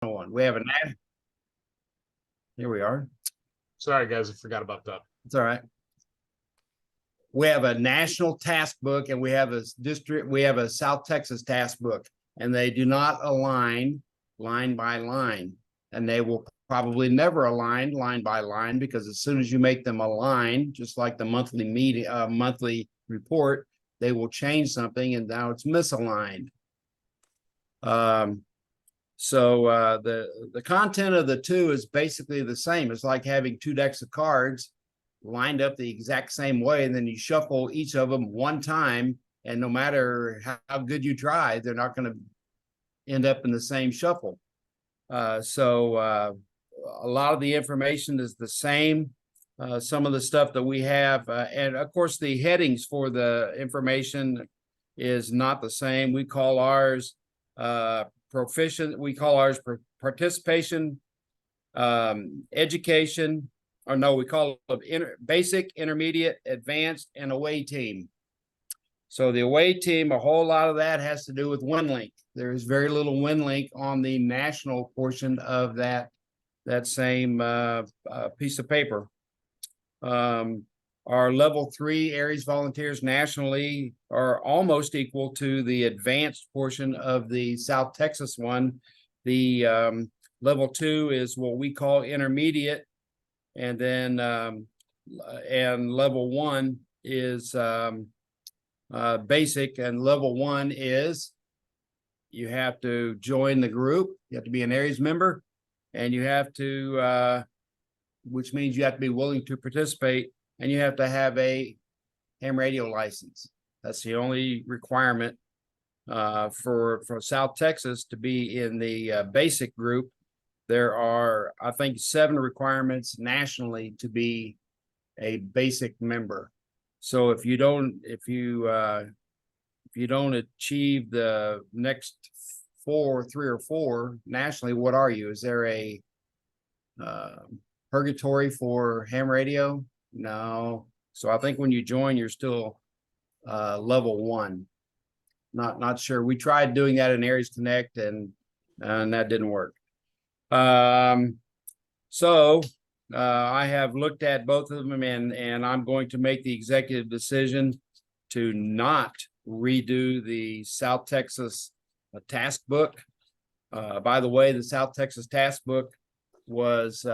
one. We have a here we are. Sorry, guys, I forgot about that. It's all right. We have a national task book and we have a district, we have a South Texas task book, and they do not align line by line. And they will probably never align line by line, because as soon as you make them align, just like the monthly meeting, monthly report, they will change something and now it's misaligned. So the content of the two is basically the same. It's like having two decks of cards lined up the exact same way, and then you shuffle each of them one time, and no matter how good you try, they're not going to end up in the same shuffle. So a lot of the information is the same. Some of the stuff that we have, and of course the headings for the information is not the same. We call ours proficient, we call ours participation, education, or no, we call it basic, intermediate, advanced, and away team. So the away team, a whole lot of that has to do with WinLink. There is very little WinLink on the national portion of that same piece of paper. Our level 3 Ares volunteers nationally are almost equal to the advanced portion of the South Texas one. The level 2 is what we call intermediate, and then and level 1 is basic, and level 1 is you have to join the group, you have to be an Ares member, and you have to which means you have to be willing to participate, and you have to have a ham radio license. That's the only requirement for South Texas to be in the basic group. There are, I think, 7 requirements nationally to be a basic member. So if you don't achieve the next 3 or 4 nationally, what are you? Is there a purgatory for ham radio? No. So I think when you join, you're still level 1. Not sure. We tried doing that in Ares Connect, and that didn't work. So I have looked at both of them, and I'm going to make the executive decision to not redo the South Texas task book. By the way, the South Texas task book was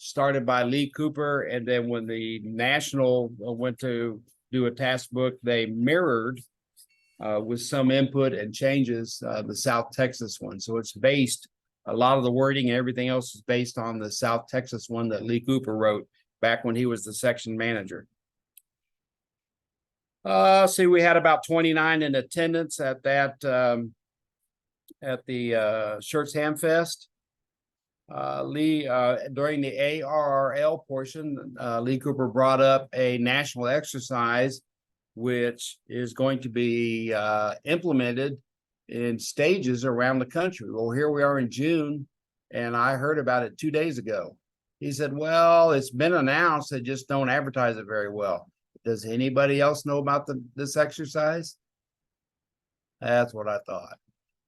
started by Lee Cooper, and then when the national went to do a task book, they mirrored with some input and changes the South Texas one. So it's based, a lot of the wording and everything else is based on the South Texas one that Lee Cooper wrote back when he was the section manager. See, we had about 29 in attendance at that at the Shirts Ham Fest. Lee, during the ARRL portion, Lee Cooper brought up a national exercise which is going to be implemented in stages around the country. Well, here we are in June, and I heard about it 2 days ago. He said, well, it's been announced, they just don't advertise it very well. Does anybody else know about this exercise? That's what I thought.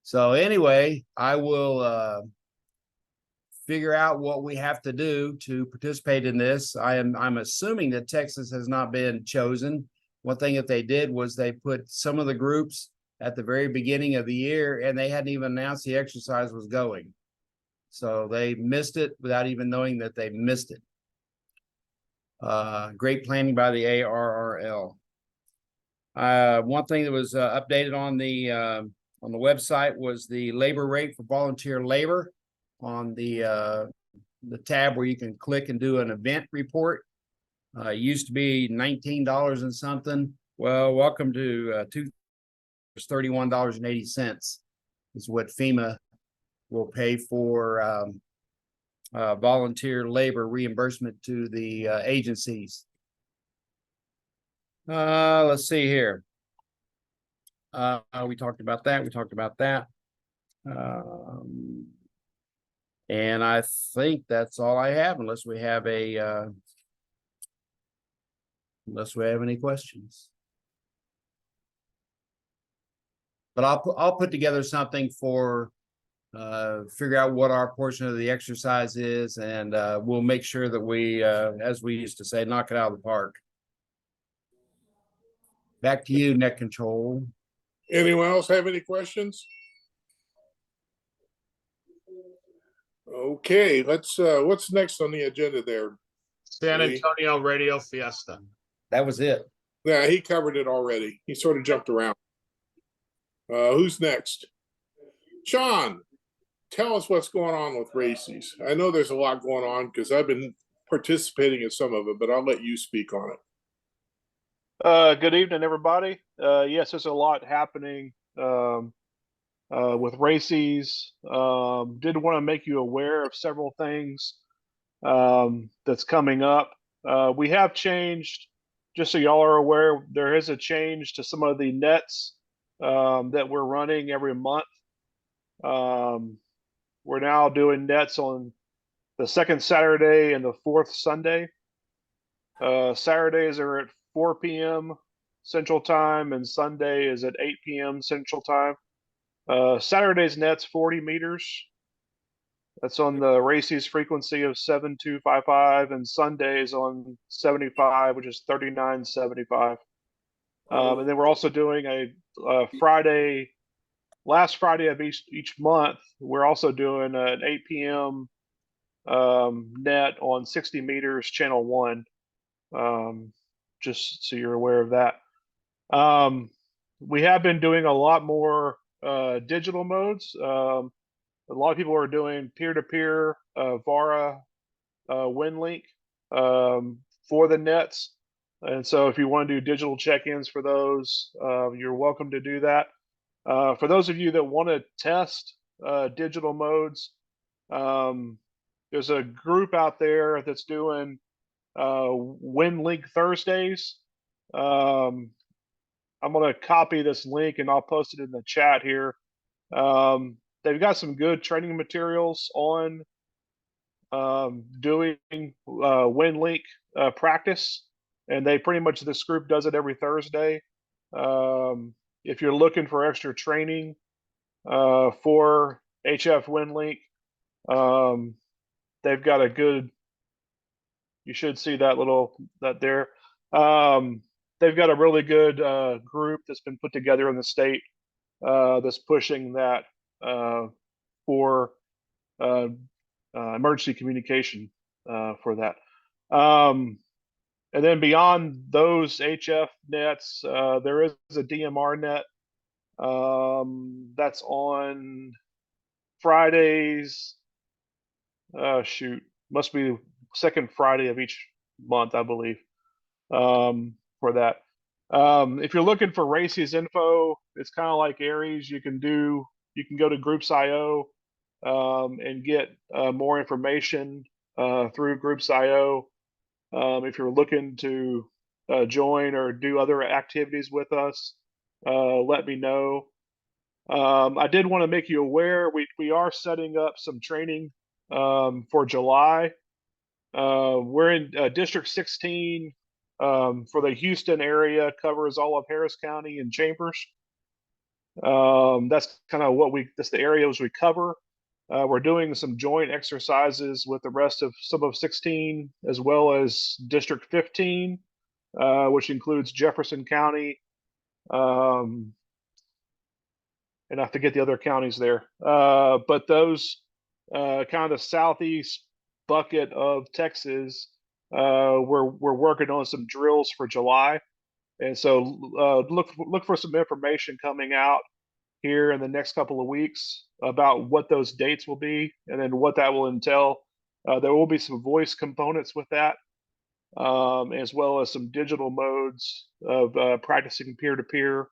So anyway, I will figure out what we have to do to participate in this. I'm assuming that Texas has not been chosen. One thing that they did was they put some of the groups at the very beginning of the year, and they hadn't even announced the exercise was going. So they missed it without even knowing that they missed it. Great planning by the ARRL. One thing that was updated on the website was the labor rate for volunteer labor on the tab where you can click and do an event report. It used to be $19 and something. Well, welcome to $31.80 is what FEMA will pay for volunteer labor reimbursement to the agencies. Let's see here. We talked about that. We talked about that. And I think that's all I have, unless we have any questions. But I'll put together something for figure out what our portion of the exercise is, and we'll make sure that we, as we used to say, knock it out of the park. Back to you, net control. Anyone else have any questions? Okay, let's, what's next on the agenda there? San Lee? Antonio Radio Fiesta. That was it. Yeah, he covered it already. He sort of jumped around. Who's next? Sean, tell us what's going on with races. I know there's a lot going on because I've been participating in some of it, but I'll let you speak on it. Good evening, everybody. Yes, there's a lot happening with races. Did want to make you aware of several things that's coming up. We have changed, just so y'all are aware, there is a change to some of the nets that we're running every month. We're now doing nets on the second Saturday and the fourth Sunday. Saturdays are at 4 p.m. Central Time, and Sunday is at 8 p.m. Central Time. Saturday's net's 40 meters. That's on the races frequency of 7255, and Sunday's on 75, which is 3975. And then we're also doing a Friday, last Friday of each month. We're also doing an 8 p.m. Net on 60 meters, channel 1. Just so you're aware of that. We have been doing a lot more digital modes. A lot of people are doing peer-to-peer VARA WinLink for the nets. And so if you want to do digital check-ins for those, you're welcome to do that. For those of you that want to test digital modes, there's a group out there that's doing WinLink Thursdays. I'm going to copy this link and I'll post it in the chat here. They've got some good training materials on doing WinLink practice, and they pretty much, this group does it every Thursday. If you're looking for extra training for HF WinLink, they've got a good, you should see that there. They've got a really good group that's been put together in the state that's pushing that for emergency communication for that. And then beyond those HF nets, there is a DMR net that's on Fridays. Must be second Friday of each month, I believe, for that. If you're looking for races info, it's kind of like Aries. You can go to Groups.io and get more information through Groups.io. If you're looking to join or do other activities with us, let me know. I did want to make you aware, we are setting up some training for July. We're in District 16 for the Houston area, covers all of Harris County and Chambers. That's kind of that's the areas we cover. We're doing some joint exercises with the rest of some of 16, as well as District 15, which includes Jefferson County, and I forget the other counties there. But those kind of the southeast bucket of Texas, we're working on some drills for July, and so look for some information coming out here in the next couple of weeks about what those dates will be and then what that will entail. There will be some voice components with that, as well as some digital modes of practicing peer-to-peer,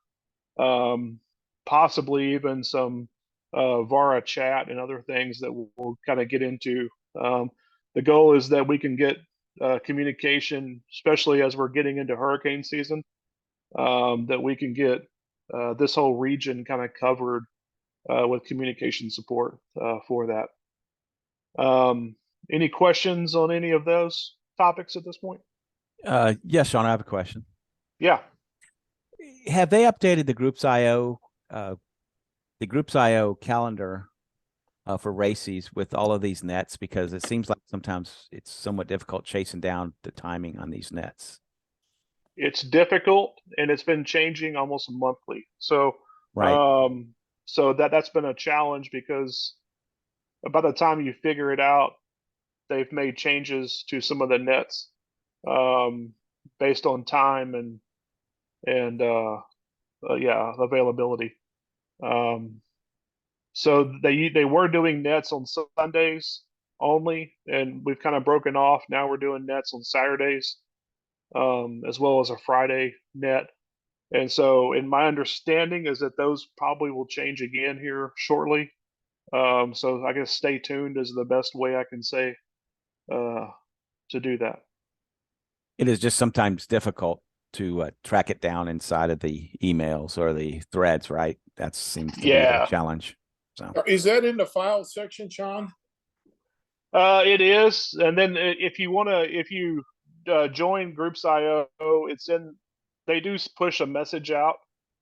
possibly even some VARA chat and other things that we'll kind of get into. The goal is that we can get communication, especially as we're getting into hurricane season, that we can get this whole region kind of covered with communication support for that. Any questions on any of those topics at this point? Yes, Sean, I have a question. Yeah. Have they updated the Groups.io calendar for races with all of these nets? Because it seems like sometimes it's somewhat difficult chasing down the timing on these nets. It's difficult, and it's been changing almost monthly. So, Right. so that's been a challenge because by the time you figure it out, they've made changes to some of the nets based on time and yeah, availability. So they were doing nets on Sundays only, and we've kind of broken off. Now we're doing nets on Saturdays, as well as a Friday net. And so, in my understanding, is that those probably will change again here shortly. So I guess stay tuned is the best way I can say to do that. It is just sometimes difficult to track it down inside of the emails or the threads, right? That seems to be the challenge. So Is that in the file section, Sean? It is, and then if you join Groups.io, it's in. They do push a message out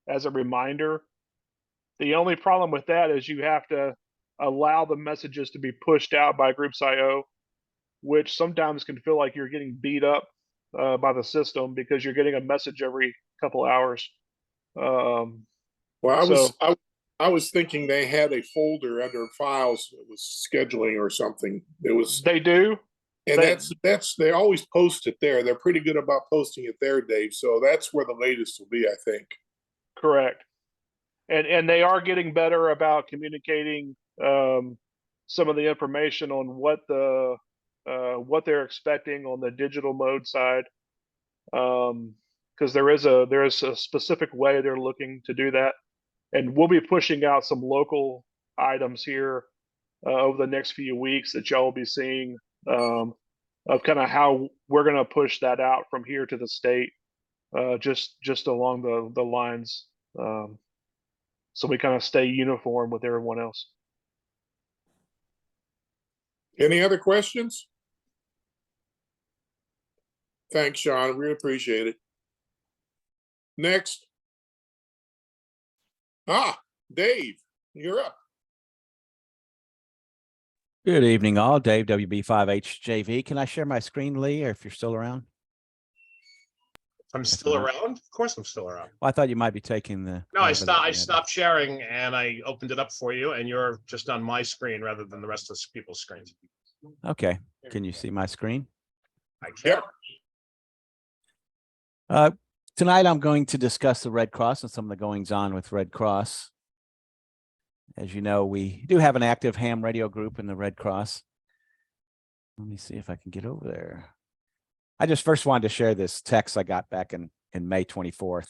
as a reminder. The only problem with that is you have to allow the messages to be pushed out by Groups.io, which sometimes can feel like you're getting beat up by the system because you're getting a message every couple hours. Well, I was thinking they had a folder under files that was scheduling or something. It was They do, and that's they always post it there. They're pretty good about posting it there, Dave. So that's where the latest will be, I think. correct. And they are getting better about communicating some of the information on what they're expecting on the digital mode side, because there is a specific way they're looking to do that, and we'll be pushing out some local items here over the next few weeks that y'all will be seeing of kind of how we're going to push that out from here to the state, just along the lines. So we kind of stay uniform with everyone else. Any other questions? Thanks, Sean. We appreciate it. Next. Dave, you're up. good evening, all. Dave, WB5HJV. Can I share my screen, Lee, or if you're still around? I'm still around. Of course, I'm still around. Well, I thought you might be taking the. No, I stopped sharing and I opened it up for you, and you're just on my screen rather than the rest of the people's screens. Okay. Can you see my screen? I can. Tonight, I'm going to discuss the Red Cross and some of the goings on with Red Cross. As you know, we do have an active ham radio group in the Red Cross. Let me see if I can get over there. I just first wanted to share this text I got back in May 24th,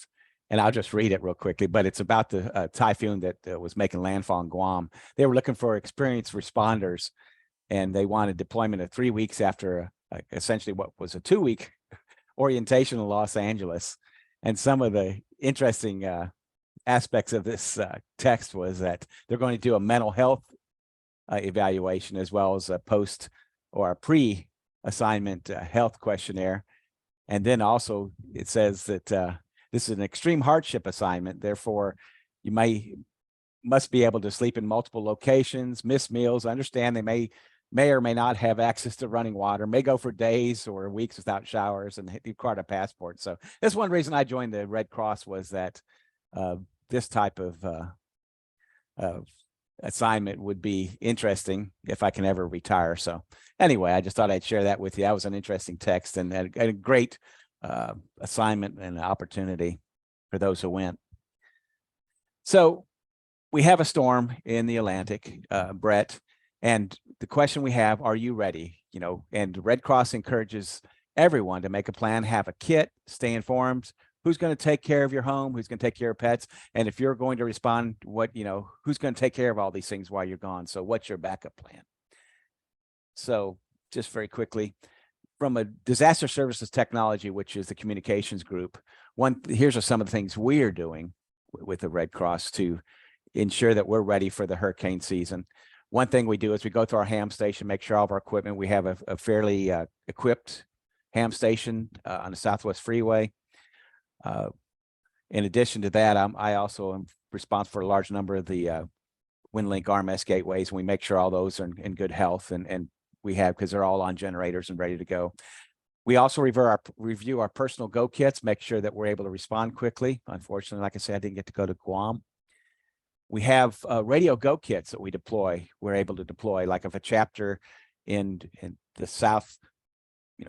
and I'll just read it real quickly, but it's about the typhoon that was making landfall in Guam. They were looking for experienced responders, and they wanted deployment of 3 weeks after essentially what was a 2-week orientation in Los Angeles. And some of the interesting aspects of this text was that they're going to do a mental health evaluation as well as a post or a pre-assignment health questionnaire. And then also it says that this is an extreme hardship assignment. Therefore, you must be able to sleep in multiple locations, miss meals. Understand they may or may not have access to running water, may go for days or weeks without showers, and require a passport. So that's one reason I joined the Red Cross, was that this type of assignment would be interesting if I can ever retire. So anyway, I just thought I'd share that with you. That was an interesting text and a great assignment and opportunity for those who went. So we have a storm in the Atlantic, Brett, and the question we have, are you ready? You know, and Red Cross encourages everyone to make a plan, have a kit, stay informed. Who's going to take care of your home? Who's going to take care of pets? And if you're going to respond, who's going to take care of all these things while you're gone? So what's your backup plan? So just very quickly, from a disaster services technology, which is the communications group, here's some of the things we're doing with the Red Cross to ensure that we're ready for the hurricane season. One thing we do is we go through our ham station, make sure all of our equipment, we have a fairly equipped ham station on the Southwest Freeway. In addition to that, I also am responsible for a large number of the WinLink RMS gateways, and we make sure all those are in good health, and we have, because they're all on generators and ready to go. We also review our personal go kits, make sure that we're able to respond quickly. Unfortunately, like I said, I didn't get to go to Guam. We have radio go kits that we deploy. We're able to deploy, like if a chapter in the south,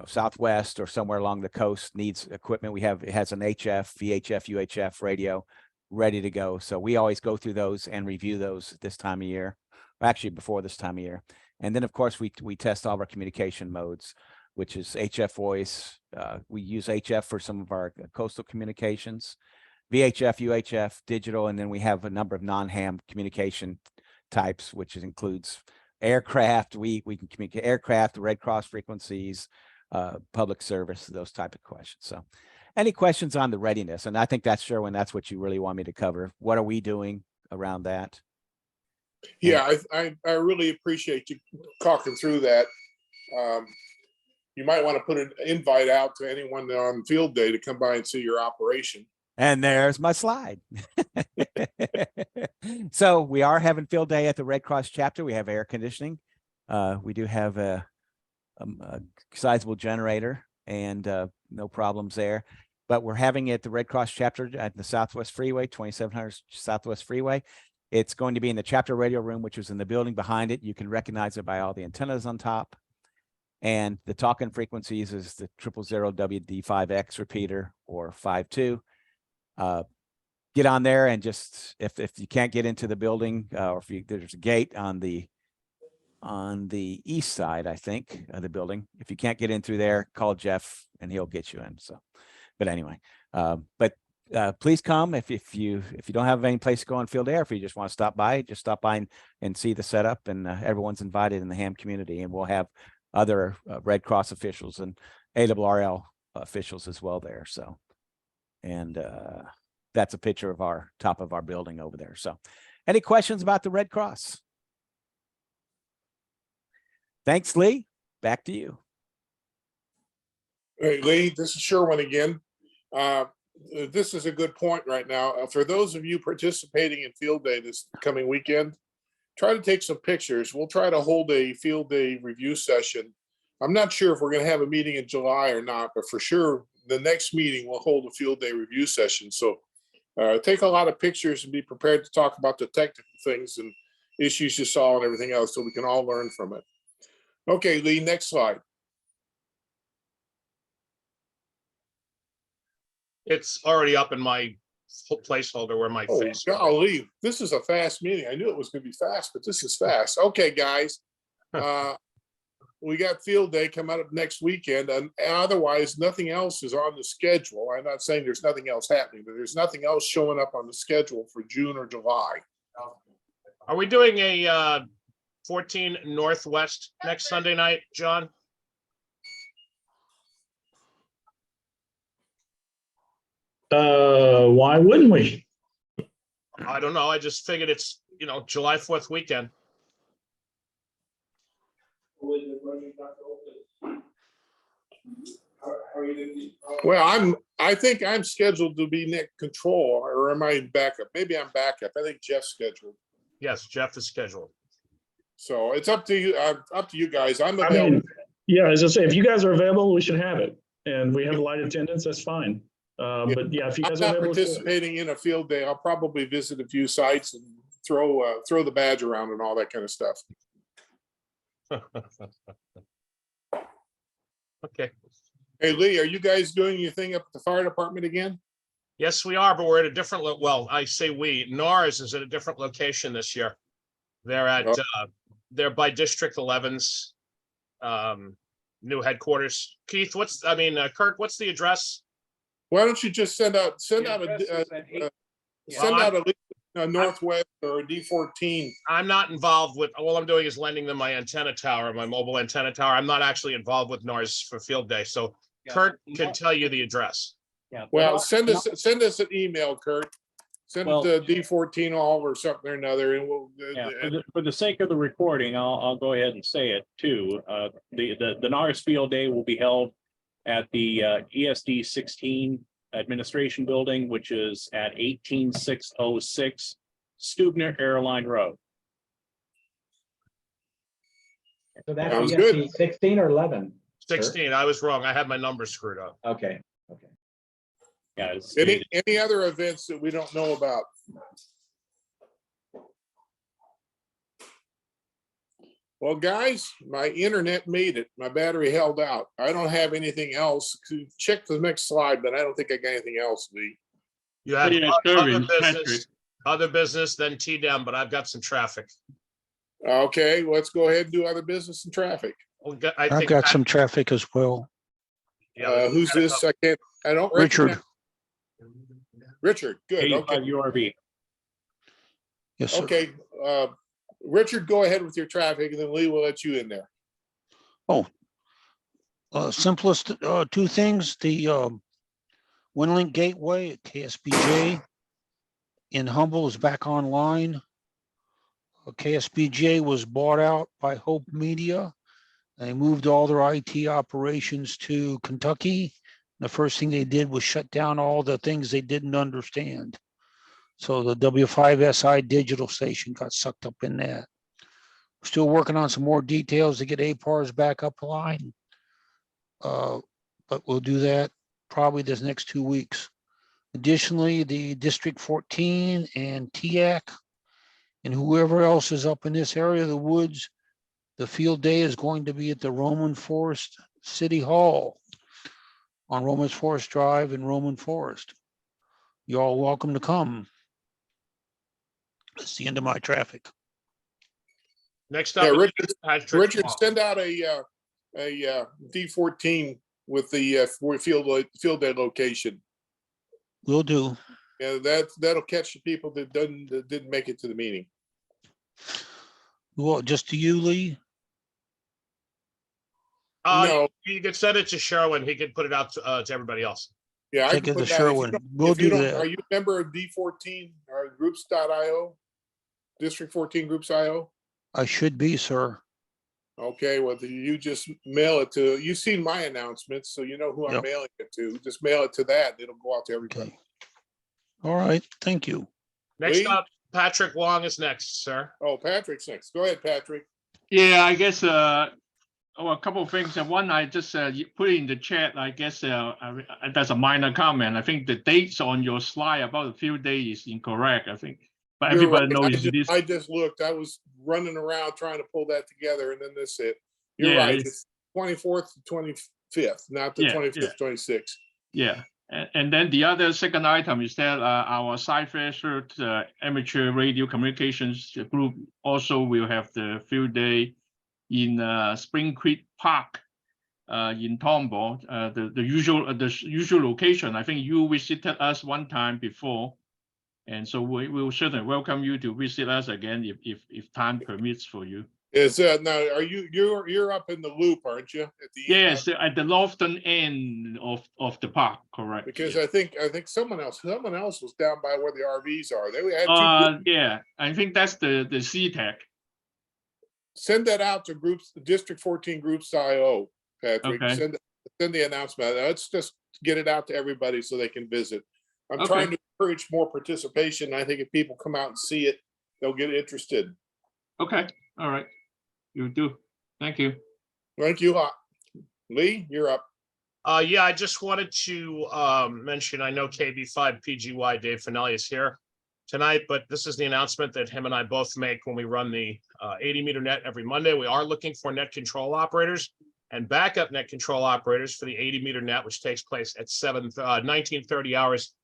southwest or somewhere along the coast needs equipment, it has an HF, VHF, UHF radio ready to go. So we always go through those and review those this time of year, actually before this time of year. And then of course we test all of our communication modes, which is HF voice. We use HF for some of our coastal communications, VHF, UHF, digital, and then we have a number of non-ham communication types, which includes aircraft. We can communicate aircraft, Red Cross frequencies, public service, those type of questions. So any questions on the readiness? And I think that's Sherwin, that's what you really want me to cover. What are we doing around that? Yeah, I really appreciate you talking through that. You might want to put an invite out to anyone on field day to come by and see your operation. And there's my slide. So we are having field day at the Red Cross chapter. We have air conditioning. We do have a sizable generator and no problems there. But we're having it at the Red Cross chapter at the Southwest Freeway, 2700 Southwest Freeway. It's going to be in the chapter radio room, which is in the building behind it. You can recognize it by all the antennas on top. And the talking frequencies is the 000 WD5X repeater or 5.2. Get on there and just, if you can't get into the building, or if there's a gate on the east side, I think, of the building. If you can't get in through there, call Jeff and he'll get you in. So, but anyway, please come if you don't have any place to go on field air. If you just want to stop by, just stop by and see the setup, and everyone's invited in the ham community, and we'll have other Red Cross officials and ARRL officials as well there. So, and that's a picture of our top of our building over there. So any questions about the Red Cross? Thanks, Lee. Back to you. Hey, Lee, this is Sherwin again. This is a good point right now. For those of you participating in field day this coming weekend, try to take some pictures. We'll try to hold a field day review session. I'm not sure if we're going to have a meeting in July or not, but for sure, the next meeting we'll hold a field day review session. So take a lot of pictures and be prepared to talk about the technical things and issues you saw and everything else, so we can all learn from it. Okay, Lee, next slide. It's already up in my placeholder where my face. Golly, this is a fast meeting. I knew it was going to be fast, but this is fast. Okay, guys. We got field day coming up next weekend, and otherwise nothing else is on the schedule. I'm not saying there's nothing else happening, but there's nothing else showing up on the schedule for June or July. Are we doing a 14 Northwest next Sunday night, John? Why wouldn't we? I don't know. I just figured it's, July 4th weekend. Well, I think I'm scheduled to be Nick control, or am I backup? Maybe I'm backup. I think Jeff's scheduled. Yes, Jeff is scheduled. So it's up to you. Up to you guys. I'm I available. mean, yeah, as I say, if you guys are available, we should have it, and we have light attendance. That's fine. But yeah, if you I'm guys are not available, participating in a field day. I'll probably visit a few sites and throw the badge around and all that kind of stuff. Okay. Hey, Lee, are you guys doing your thing up at the fire department again? Yes, we are, but we're at a different, well, I say we, NARS is at a different location this year. They're at, they're by District 11's new headquarters. Keith, Kirk, what's the address? Why don't you just send out a Northwest or a D14? I'm not involved with, all I'm doing is lending them my antenna tower, my mobile antenna tower. I'm not actually involved with NARS for field day. So Kurt can tell you the address. Yeah. Well, send us an email, Kurt. Send it to D14 all or something or another, and we'll. For the sake of the recording, I'll go ahead and say it too. The NARS field day will be held at the ESD 16 administration building, which is at 18606 Stubner Airline Road. So that's Sounds good. ESD 16 or 11? sir? 16, I was wrong. I had my numbers screwed up. Okay, okay. Yeah, it's Any other events that we don't know about? Well, guys, my internet made it. My battery held out. I don't have anything else. Check the next slide, but I don't think I got anything else, Lee. You had Yeah, other Patrick. business, then T-Dem, but I've got some traffic. Okay, let's go ahead and do other business and traffic. I I've think got some traffic as well. Who's this? I don't Richard. recognize- Richard, good, okay. 85 URV. Yes, sir. Okay, Richard, go ahead with your traffic, and then Lee will let you in there. Simplest two things, the WinLink Gateway at KSBJ in Humble is back online. KSBJ was bought out by Hope Media. They moved all their IT operations to Kentucky. The first thing they did was shut down all the things they didn't understand. So the W5SI digital station got sucked up in that. Still working on some more details to get APARS back up line. But we'll do that probably this next 2 weeks. Additionally, the District 14 and TIAC and whoever else is up in this area of the woods, the field day is going to be at the Roman Forest City Hall on Roman Forest Drive in Roman Forest. You're all welcome to come. That's the end of my traffic. Next Yeah, up, Richard, send out a D14 with the field day location. Will do. Yeah, that'll catch the people that didn't make it to the meeting. Well, just to you, Lee? No. You could send it to Sherwin. He could put it out to everybody else. Yeah, I Take can it to put that. If you Sherwin. don't- We'll if you do don't- that. Are you a member of D14 or groups.io? District 14 groups.io? I should be, sir. Okay, well, you just mail it to, you've seen my announcements, so you know who I'm Yep. mailing it to. Just mail it to that. It'll go out to everybody. Okay. All right. Thank you. Next Lee? up, Patrick Long is next, sir. Oh, Patrick's next. Go ahead, Patrick. Yeah, I guess a couple of things. One, I just put it in the chat. I guess that's a minor comment. I think the dates on your slide about the field day is incorrect. I think, but You're everybody right. knows this. I just looked. I was running around trying to pull that together, and then this hit. You're Yeah, right. It's 24th to 25th, not the Yeah, 25th, 26th. Yeah, and then the other second item is that our Cypher amateur radio communications group also will have the field day in Spring Creek Park in Tomball, the usual location. I think you visited us one time before, and so we will certainly welcome you to visit us again if time permits for you. Is now? Are you're up in the loop, aren't you? At the Yes, at the northern end of the park, correct? Because yeah. I think someone else was down by where the RVs are. They had two. Yeah, I think that's the CTEC. Send that out to groups, District 14 groups.io, Patrick. Okay. Send the announcement. Let's just get it out to everybody so they can visit. I'm Okay. trying to encourage more participation. I think if people come out and see it, they'll get interested. Okay, all right. You do. Thank you. Thank you. Lee, you're up. Yeah, I just wanted to mention, I know KB5 PGY Dave Finelli is here tonight, but this is the announcement that him and I both make when we run the 80 meter net every Monday. We are looking for net control operators and backup net control operators for the 80 meter net, which takes place at 1930 hours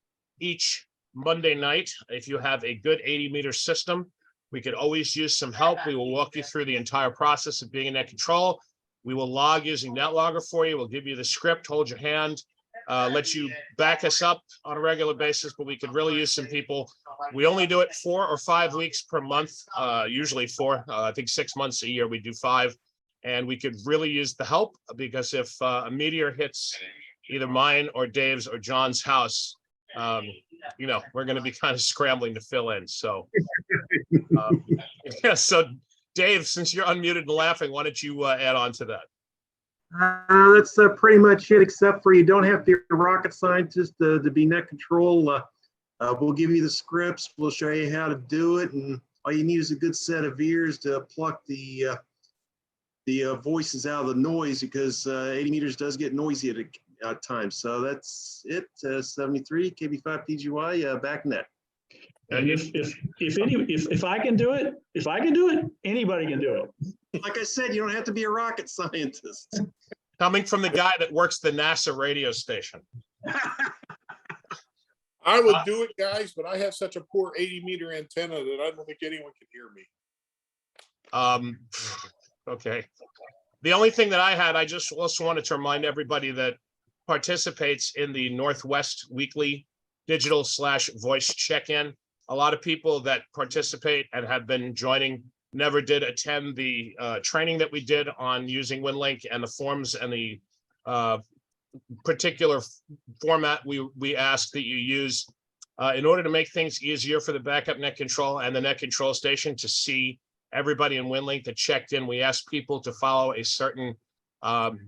each Monday night. If you have a good 80 meter system, we could always use some help. We will walk you through the entire process of being in net control. We will log using NetLogger for you. We'll give you the script, hold your hand, let you back us up on a regular basis, but we could really use some people. We only do it 4 or 5 weeks per month, usually 4. I think 6 months a year, we do 5. And we could really use the help because if a meteor hits either mine or Dave's or John's house, you know, we're going to be kind of scrambling to fill in. So, yeah, so Dave, since you're unmuted and laughing, why don't you add on to that? That's pretty much it, except for you don't have to be a rocket scientist to be net control. We'll give you the scripts. We'll show you how to do it. And all you need is a good set of ears to pluck the the voices out of the noise because 80 meters does get noisy at times. So that's it. 73 KB5 PGY back net. And if I can do it, anybody can do it. Like I said, you don't have to be a rocket scientist. Coming from the guy that works the NASA radio station. I would do it, guys, but I have such a poor 80-meter antenna that I don't think anyone can hear me. Okay. The only thing that I had, I just also wanted to remind everybody that participates in the Northwest Weekly digital / voice check-in. A lot of people that participate and have been joining never did attend the training that we did on using WinLink and the forms and the particular format we ask that you use in order to make things easier for the backup net control and the net control station to see everybody in WinLink that checked in. We ask people to follow a certain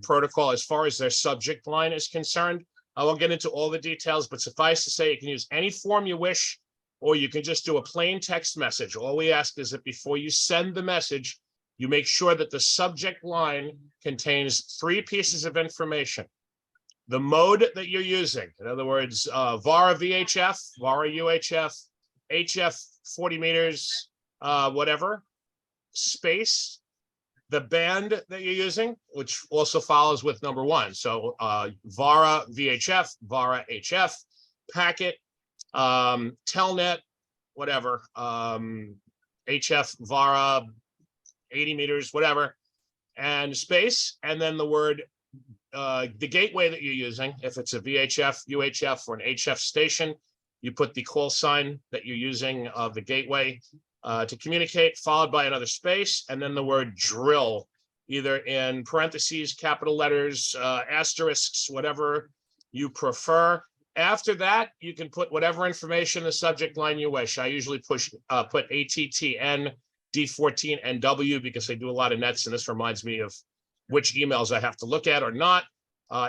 protocol as far as their subject line is concerned. I won't get into all the details, but suffice to say, you can use any form you wish, or you can just do a plain text message. All we ask is that before you send the message, you make sure that the subject line contains 3 pieces of information. The mode that you're using, in other words, VARA VHF, VARA UHF, HF 40 meters, whatever, space, the band that you're using, which also follows with number 1. So VARA VHF, VARA HF, packet, telnet, whatever, HF, VARA, 80 meters, whatever, and space, and then the word, the gateway that you're using. If it's a VHF, UHF, or an HF station, you put the call sign that you're using of the gateway to communicate, followed by another space, and then the word drill, either in parentheses, capital letters, asterisks, whatever you prefer. After that, you can put whatever information in the subject line you wish. I usually put ATTN D14 NW because I do a lot of nets, and this reminds me of which emails I have to look at or not.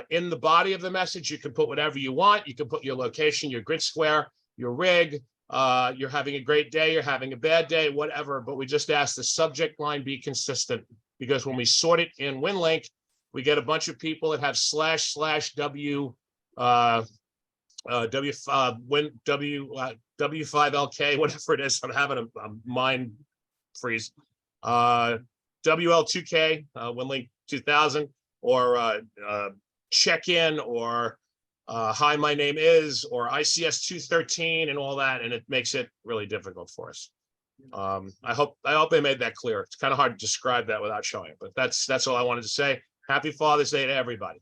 In the body of the message, you can put whatever you want. You can put your location, your grid square, your rig, you're having a great day, you're having a bad day, whatever, but we just ask the subject line be consistent, because when we sort it in WinLink, we get a bunch of people that have //W W5LK, whatever it is. I'm having a mind freeze. WL2K, WinLink 2000, or check-in, or hi, my name is, or ICS 213, and all that, and it makes it really difficult for us. I hope I made that clear. It's kind of hard to describe that without showing it, but that's all I wanted to say. Happy Father's Day to everybody.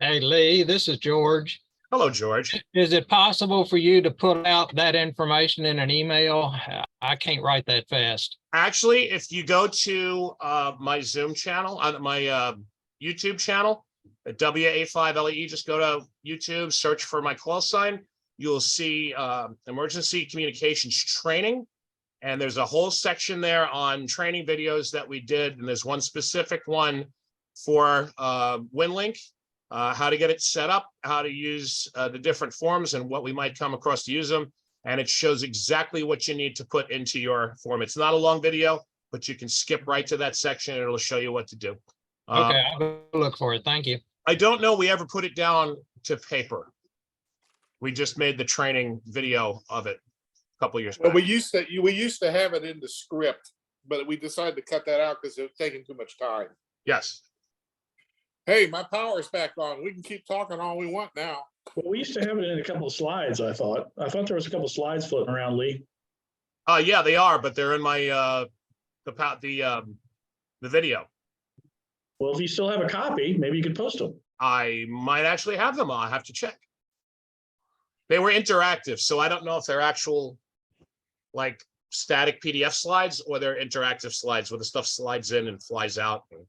Hey, Lee, this is George. Hello, George. Is it possible for you to put out that information in an email? I can't write that fast. Actually, if you go to my Zoom channel, my YouTube channel, at WA5LE, just go to YouTube, search for my call sign. You'll see emergency communications training. And there's a whole section there on training videos that we did. And there's one specific one for WinLink, how to get it set up, how to use the different forms and what we might come across to use them. And it shows exactly what you need to put into your form. It's not a long video, but you can skip right to that section and it'll show you what to do. Okay, I'll go look for it. Thank you. I don't know we ever put it down to paper. We just made the training video of it a couple years Well, back. we used to have it in the script, but we decided to cut that out because it was taking too much time. Yes. Hey, my power's back on. We can keep talking all we want now. Well, we used to have it in a couple of slides, I thought. I thought there was a couple of slides floating around, Lee. Yeah, they are, but they're in my the video. Well, if you still have a copy, maybe you could post them. I might actually have them. I'll have to check. They were interactive, so I don't know if they're actual like static PDF slides or they're interactive slides where the stuff slides in and flies out and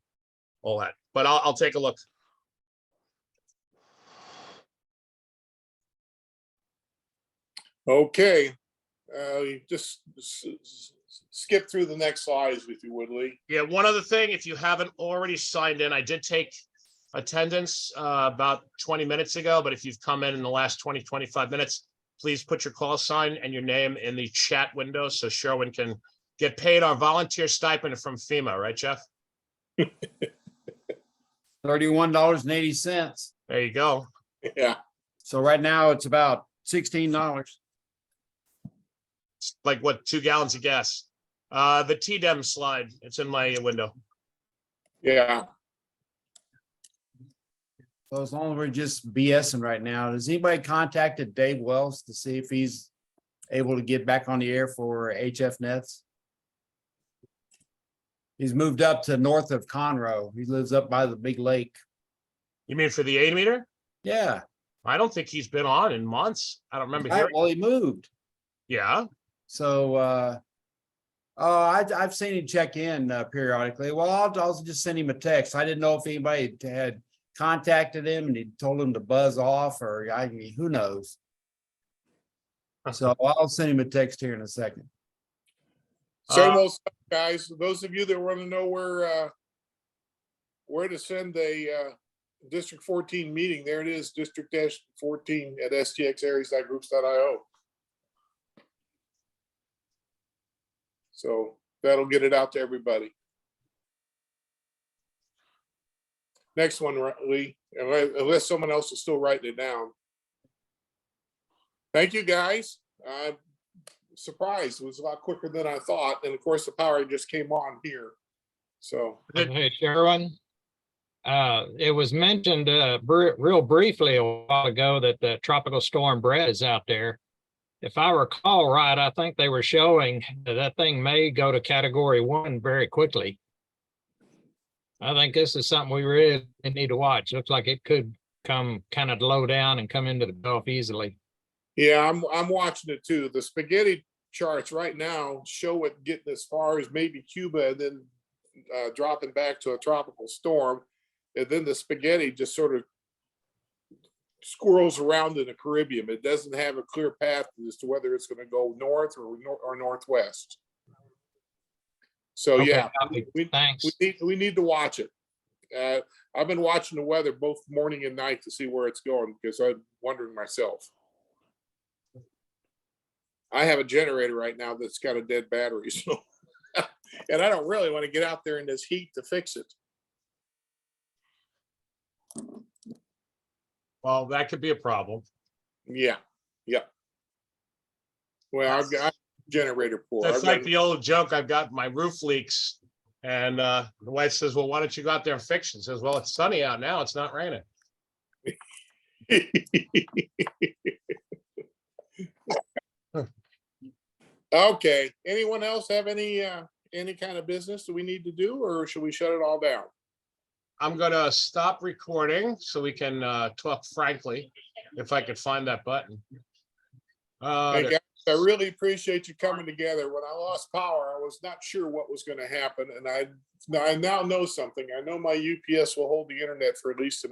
all that. But I'll take a look. Okay. Just skip through the next slides if you would, Lee. Yeah, one other thing, if you haven't already signed in, I did take attendance about 20 minutes ago, but if you've come in the last 20-25 minutes, please put your call sign and your name in the chat window so Sherwin can get paid our volunteer stipend from FEMA, right, Jeff? $31.80. There you go. Yeah. So right now it's about $16. It's like what, 2 gallons of gas? The TDEM slide, it's in my window. Yeah. So as long as we're just BSing right now, has anybody contacted Dave Wells to see if he's able to get back on the air for HF Nets? He's moved up to north of Conroe. He lives up by the big lake. You mean for the 80 meter? Yeah. I don't think he's been on in months. I don't remember Right, hearing. well, he moved. Yeah, So, I've seen him check in periodically. Well, I'll just send him a text. I didn't know if anybody had contacted him and he told him to buzz off, or I mean, who knows? So I'll send him a text here in a second. Same old stuff, guys. Those of you that want to know where to send a District 14 meeting, there it is, District-14 at STX ARES.groups.io. So that'll get it out to everybody. Next one, Lee, unless someone else is still writing it down. Thank you, guys. I'm surprised. It was a lot quicker than I thought. And of course, the power just came on here. So. Hey, Sherwin. It was mentioned real briefly a while ago that the tropical storm Brett is out there. If I recall right, I think they were showing that thing may go to Category 1 very quickly. I think this is something we really need to watch. Looks like it could come kind of low down and come into the Gulf easily. Yeah, I'm watching it too. The spaghetti charts right now show it getting as far as maybe Cuba and then dropping back to a tropical storm. And then the spaghetti just sort of squirrels around in the Caribbean. It doesn't have a clear path as to whether it's going to go north or northwest. So Okay, yeah, thanks. we need to watch it. I've been watching the weather both morning and night to see where it's going because I'm wondering myself. I have a generator right now that's got a dead battery, so and I don't really want to get out there in this heat to fix it. well, that could be a problem. Yeah. Well, I've got a generator pool. That's like the old joke. I've got my roof leaks, and the wife says, "Well, why don't you go out there and fix it?" Says, "Well, it's sunny out now. It's not raining." Okay. Anyone else have any kind of business that we need to do, or should we shut it all down? I'm gonna stop recording so we can talk frankly, if I could find that button. Hey guys, I really appreciate you coming together. When I lost power, I was not sure what was going to happen, and I now know something. I know my UPS will hold the internet for at least an hour.